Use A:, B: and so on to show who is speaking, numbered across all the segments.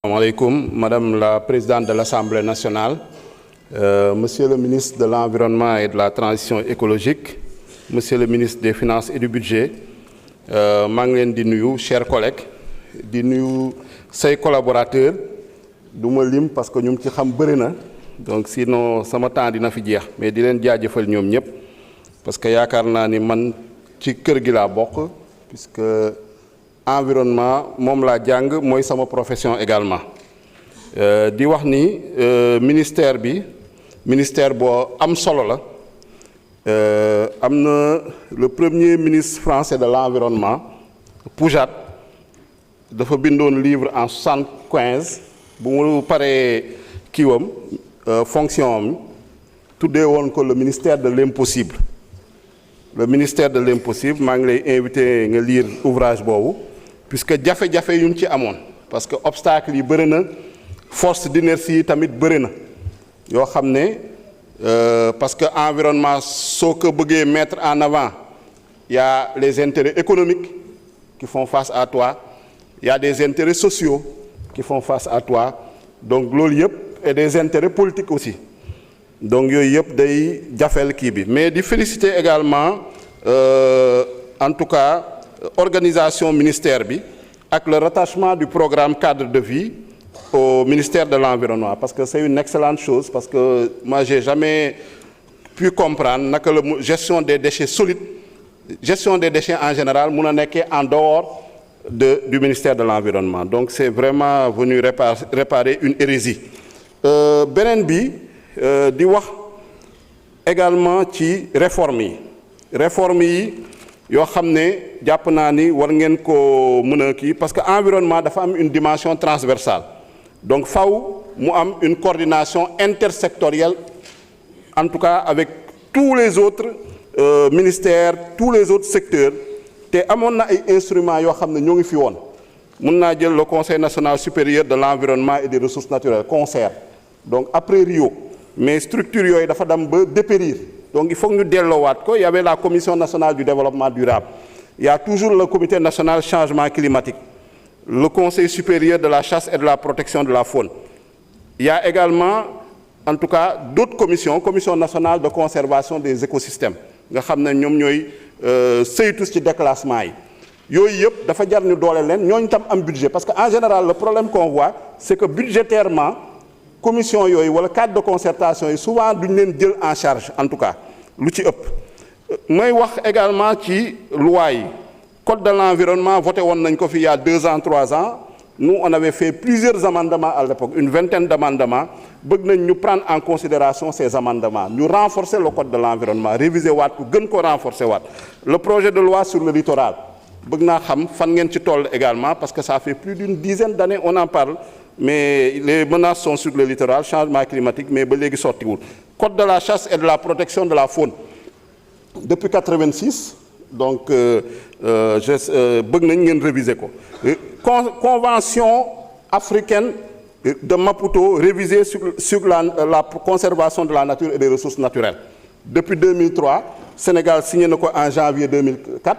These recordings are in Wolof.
A: Assalamu alaikum, Madame la Présidente de l'Assemblée nationale, Monsieur le ministre de l'Environnement et de la Transition écologique, Monsieur le ministre des Finances et du Budget, maa ngi leen di nuyu chers collègues di nuyu say collaborateurs du ma lim parce que ñu ci xam bëri na donc sinon sama temps dina fi jeex mais di leen jaajëfal ñoom ñëpp parce que yaakaar naa ni man ci kër gi laa bokk puisque environnement moom laa jàng mooy sama profession également di wax ni ministère bi ministère boo am solo la am na le premier ministre français de l'environnement Poujat dafa bindoon livre en 75 bu mu paree kiiwam fonction am tuddee woon ko le ministère de l'impossible le ministère de l'impossible maa ngi lay invité nga lire ouvrage boobu puisque jafe-jafe yu ñu ci amoon parce que obstacle yi bëri na force d'inertie yi tamit bëri na yoo xam ne parce que environnement soo ko bëggee mettre en avant il y a les intérêts économiques qui font face à toi il y a des intérêts sociaux qui font face à toi donc loolu yëpp et des intérêts politiques aussi donc yooyu yëpp day jafeel kii bi mais di féliciter également en tout cas organisation ministère bi ak le rattachement du programme cadre de vie au ministère de l'environnement parce que c'est une excellente chose parce que moi j'ai jamais pu comprendre naka la gestion des déchets solides gestion des déchets en général mun a nekkee en dehors du ministère de l'environnement donc c'est vraiment venu réparer une hérésie beneen bi di wax également ci réformes yi yoo xam ne jàpp naa ni war ngeen ko mën a kii parce que environnement dafa am une dimension transversale donc faw mu am une coordination intersectorielle en tout cas avec tous les autres ministères tous les autres secteurs te amoon na ay instruments yoo xam ne ñoo ngi fi woon mën naa jël le Conseil national supérieur de l'environnement et des ressources naturelles CONSER donc après Rio mais structure yooyu dafa dem ba dépérir donc il faut que ñu delloowaat ko il y avait la Commission nationale du développement durable il y a toujours le Comité national changement climatique le Conseil supérieur de la chasse et de la protection de la faune il y a également en tout cas d'autres commission nationale de conservation des écosystèmes nga xam ne ñoom ñooy saytu ci déclassement yi yooyu yëpp dafa jar ñu doole leen ñooñu tam am budget parce que en général le problème qu'on voit c'est que budgétairement commission yooyu wala cadre de concertation yi souvent duñ leen jël en charge en tout cas lu ci ëpp may wax également ci loi yi code de l'environnement voté woon nañ ko fi il y a 2 ans 3 ans nous on avait fait plusieurs amendements à l'époque une vingtaine d'amendements bëgg nañ ñu prendre en considération ces amendements ñu renforcer le code de l'environnement réviser waat ko gën ko renforcer waat le projet de loi sur le littoral bëgg naa xam fan ngeen ci toll également parce que ça fait plus d'une dizaine d'années on en parle mais les menaces sont sur le littoral changement climatique mais ba léegi sottiwul code de la chasse et de la protection de la faune depuis 86 donc bëgg nañ ngeen réviser ko convention africaine de Maputo révisée sur la conservation de la nature et des ressources naturelles depuis 2003 Sénégal signé na ko en janvier 2004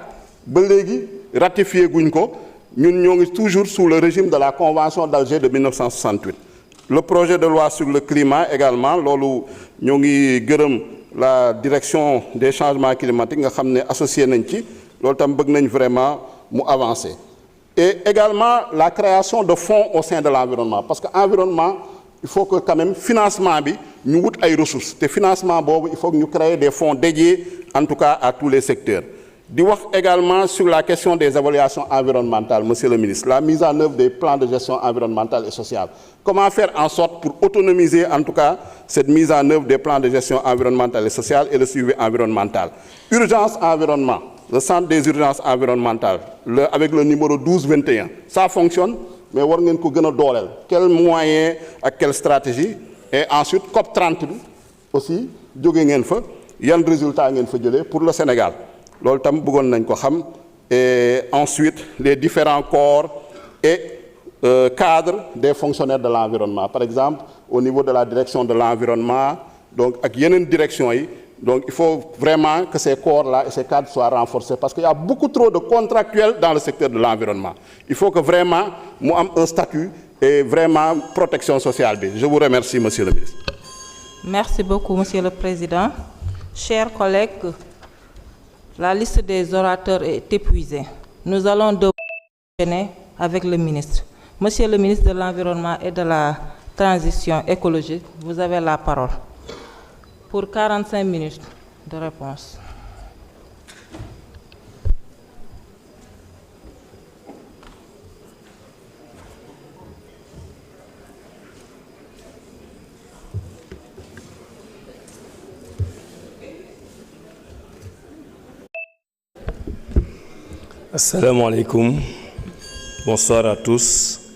A: ba léegi ratifié guñ ko ñun ñoo ngi toujours sous le régime de la convention d'Alger de 1968 le projet de loi sur le climat également loolu ñoo ngi gërëm la direction des changements climatiques nga xam ne associé nañ ci loolu tam bëgg nañ vraiment mu avancer et également la création de fonds au sein de l'environnement parce que environnement il faut que quand même financement bi ñu wut ay ressources te financement boobu il faut que ñu créer des fonds dédiés en tout cas à tous les secteurs di wax également sur la question des évaluations environnementales monsieur le ministre la mise en œuvre des plans de gestion environnementale et sociale comment faire en sorte pour autonomiser en tout cas cette mise en œuvre des plans de gestion environnementale et sociale et le suivi environnemental urgence environnement le centre des urgences environnementales avec le numéro 1221 ça fonctionne mais war ngeen ko gën a dooleel quels moyens ak quelle stratégie et ensuite COP 30 bi aussi jóge ngeen fa yan résultats ngeen fa jëlee pour le Sénégal loolu tam bëggoon nañ ko xam et ensuite les différents corps et cadres des fonctionnaires de l'environnement par exemple au niveau de la direction de l'environnement donc ak yeneen direction yi donc il faut vraiment que ces corps-là et ces cadres soient renforcés parce qu'il y a beaucoup trop de contractuels dans le secteur de l'environnement il faut que vraiment mu am un statut et vraiment protection sociale. Je vous remercie, Monsieur le ministre.
B: Merci beaucoup, Monsieur le Président. Chers collègues, la liste des orateurs est épuisée. Nous allons devoir enchaîner avec le ministre. Monsieur le ministre de l'Environnement et de la Transition écologique, vous avez la parole pour 45 minutes de réponse.
C: Assalamu alaikum. Bonsoir à tous.